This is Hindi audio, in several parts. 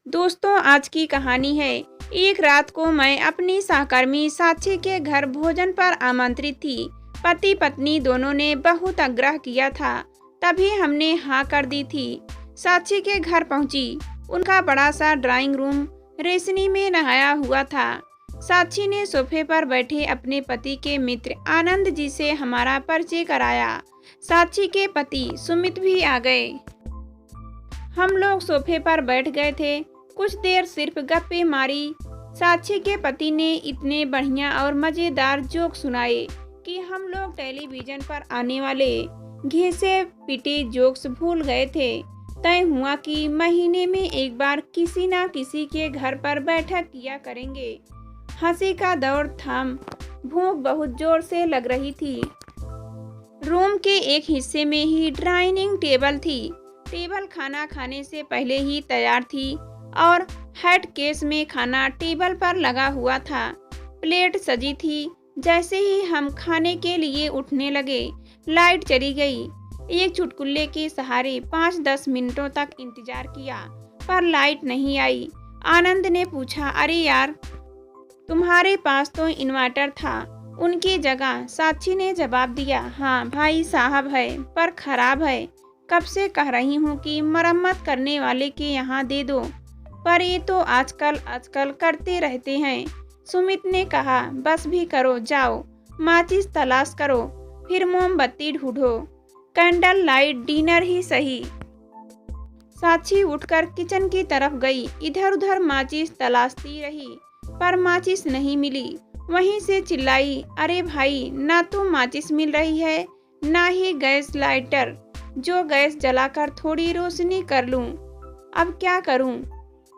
दोस्तों, आज की कहानी है। एक रात को मैं अपनी सहकर्मी साक्षी के घर भोजन पर आमंत्रित थी। पति पत्नी दोनों ने बहुत आग्रह किया था, तभी हमने हाँ कर दी थी। साक्षी के घर पहुंची। उनका बड़ा सा ड्राइंग रूम रोशनी में नहाया हुआ था। साक्षी ने सोफे पर बैठे अपने पति के मित्र आनंद जी से हमारा परिचय कराया। साक्षी के पति सुमित भी आ गए। हम लोग सोफे पर बैठ गए थे। कुछ देर सिर्फ गप्पे मारी। साक्षी के पति ने इतने बढ़िया और मज़ेदार जोक सुनाए कि हम लोग टेलीविज़न पर आने वाले घिसे पिटे जोक्स भूल गए थे। तय हुआ कि महीने में एक बार किसी ना किसी के घर पर बैठक किया करेंगे। हंसी का दौर थम। भूख बहुत जोर से लग रही थी। रूम के एक हिस्से में ही डाइनिंग टेबल थी। टेबल खाना खाने से पहले ही तैयार थी और हेड केस में खाना टेबल पर लगा हुआ था। प्लेट सजी थी। जैसे ही हम खाने के लिए उठने लगे, लाइट चली गई। एक चुटकुले के सहारे 5-10 मिनटों तक इंतजार किया, पर लाइट नहीं आई। आनंद ने पूछा, अरे यार, तुम्हारे पास तो इन्वर्टर था, उनकी जगह। साक्षी ने जवाब दिया, हाँ भाई साहब है, पर खराब है। कब से कह रही हूँ कि मरम्मत करने वाले के यहाँ दे दो, पर ये तो आजकल करते रहते हैं। सुमित ने कहा, बस भी करो, जाओ माचिस तलाश करो, फिर मोमबत्ती ढूंढो, कैंडल लाइट डिनर ही सही। साक्षी उठकर किचन की तरफ गई। इधर उधर माचिस तलाशती रही, पर माचिस नहीं मिली। वहीं से चिल्लाई, अरे भाई, ना तो माचिस मिल रही है, ना ही गैस लाइटर जो गैस जलाकर थोड़ी रोशनी कर लूं। अब क्या करूं?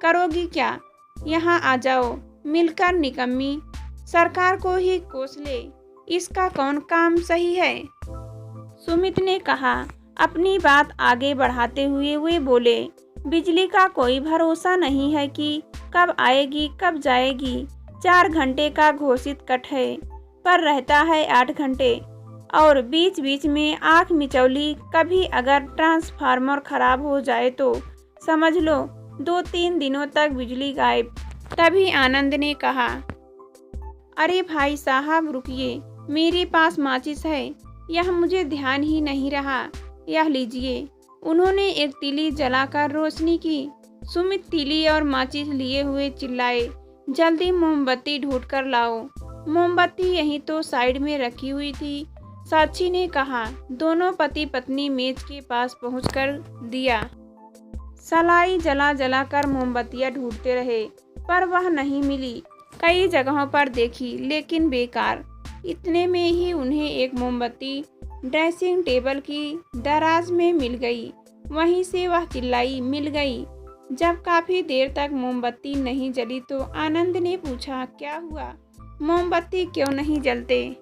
करोगी क्या? यहाँ आ जाओ, मिलकर निकम्मी। सरकार को ही कोस ले, इसका कौन काम सही है? सुमित ने कहा। अपनी बात आगे बढ़ाते हुए वे बोले, बिजली का कोई भरोसा नहीं है कि कब आएगी कब जाएगी। 4 घंटे का घोषित कट है, पर रहता है 8 घंटे। और बीच बीच में आँख मिचौली। कभी अगर ट्रांसफार्मर खराब हो जाए तो समझ लो 2-3 दिनों तक बिजली गायब। तभी आनंद ने कहा, अरे भाई साहब रुकिए, मेरे पास माचिस है, यह मुझे ध्यान ही नहीं रहा, यह लीजिए। उन्होंने एक तीली जलाकर रोशनी की। सुमित तीली और माचिस लिए हुए चिल्लाए, जल्दी मोमबत्ती ढूंढ कर लाओ। मोमबत्ती यहीं तो साइड में रखी हुई थी। साक्षी ने कहा। दोनों पति पत्नी मेज के पास पहुंचकर दिया सलाई जला जला कर मोमबत्तियां ढूंढते रहे, पर वह नहीं मिली। कई जगहों पर देखी, लेकिन बेकार। इतने में ही उन्हें एक मोमबत्ती ड्रेसिंग टेबल की दराज में मिल गई। वहीं से वह चिल्लाई, मिल गई। जब काफी देर तक मोमबत्ती नहीं जली तो आनंद ने पूछा, क्या हुआ? मोमबत्ती क्यों नहीं जलते?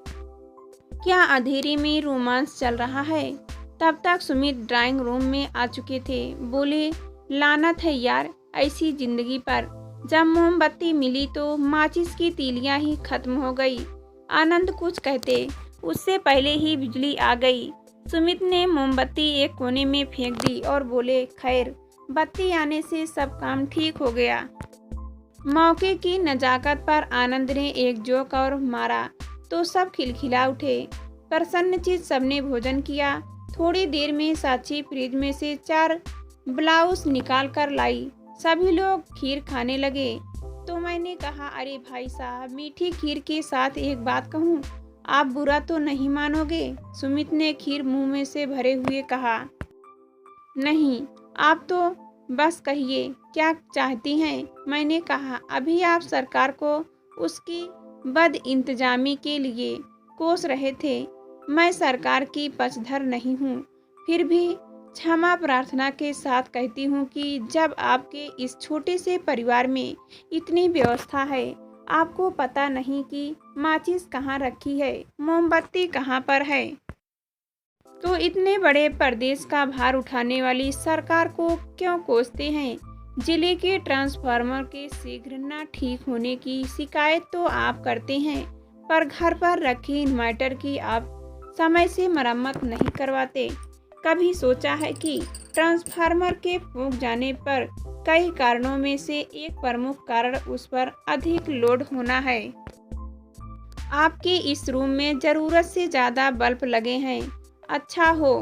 क्या अंधेरे में रोमांस चल रहा है? तब तक सुमित ड्राइंग रूम में आ चुके थे। बोले, लानत है यार ऐसी जिंदगी पर। जब मोमबत्ती मिली तो माचिस की तीलियां ही खत्म हो गई। आनंद कुछ कहते, उससे पहले ही बिजली आ गई। सुमित ने मोमबत्ती एक कोने में फेंक दी और बोले, खैर, बत्ती आने से सब काम ठीक हो गया। मौके की नजाकत पर आनंद ने एक जोक और मारा तो सब खिलखिला उठे। प्रसन्नचित्त सबने भोजन किया। थोड़ी देर में साक्षी फ्रिज में से 4 ब्लाउज निकाल कर लाई। सभी लोग खीर खाने लगे तो मैंने कहा, अरे भाई साहब, मीठी खीर के साथ एक बात कहूँ, आप बुरा तो नहीं मानोगे? सुमित ने खीर मुंह में से भरे हुए कहा, नहीं, आप तो बस कहिए, क्या चाहती हैं? मैंने कहा, अभी आप सरकार को उसकी बदइंतजामी के लिए कोस रहे थे। मैं सरकार की पक्षधर नहीं हूँ, फिर भी क्षमा प्रार्थना के साथ कहती हूँ कि जब आपके इस छोटे से परिवार में इतनी व्यवस्था है, आपको पता नहीं कि माचिस कहाँ रखी है, मोमबत्ती कहाँ पर है, तो इतने बड़े प्रदेश का भार उठाने वाली सरकार को क्यों कोसते हैं? जिले के ट्रांसफार्मर के शीघ्र न ठीक होने की शिकायत तो आप करते हैं, पर घर पर रखे इन्वर्टर की आप समय से मरम्मत नहीं करवाते। कभी सोचा है कि ट्रांसफार्मर के फूंक जाने पर कई कारणों में से एक प्रमुख कारण उस पर अधिक लोड होना है। आपके इस रूम में ज़रूरत से ज़्यादा बल्ब लगे हैं। अच्छा हो,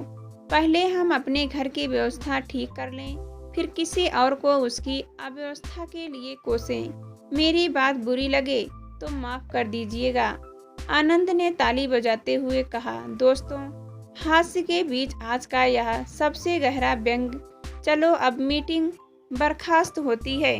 पहले हम अपने घर की व्यवस्था ठीक कर लें, फिर किसी और को उसकी अव्यवस्था के लिए कोसें। मेरी बात बुरी लगे तो माफ़ कर दीजिएगा। आनंद ने ताली बजाते हुए कहा। दोस्तों, हास्य के बीच आज का यह सबसे गहरा व्यंग। चलो अब मीटिंग बर्खास्त होती है।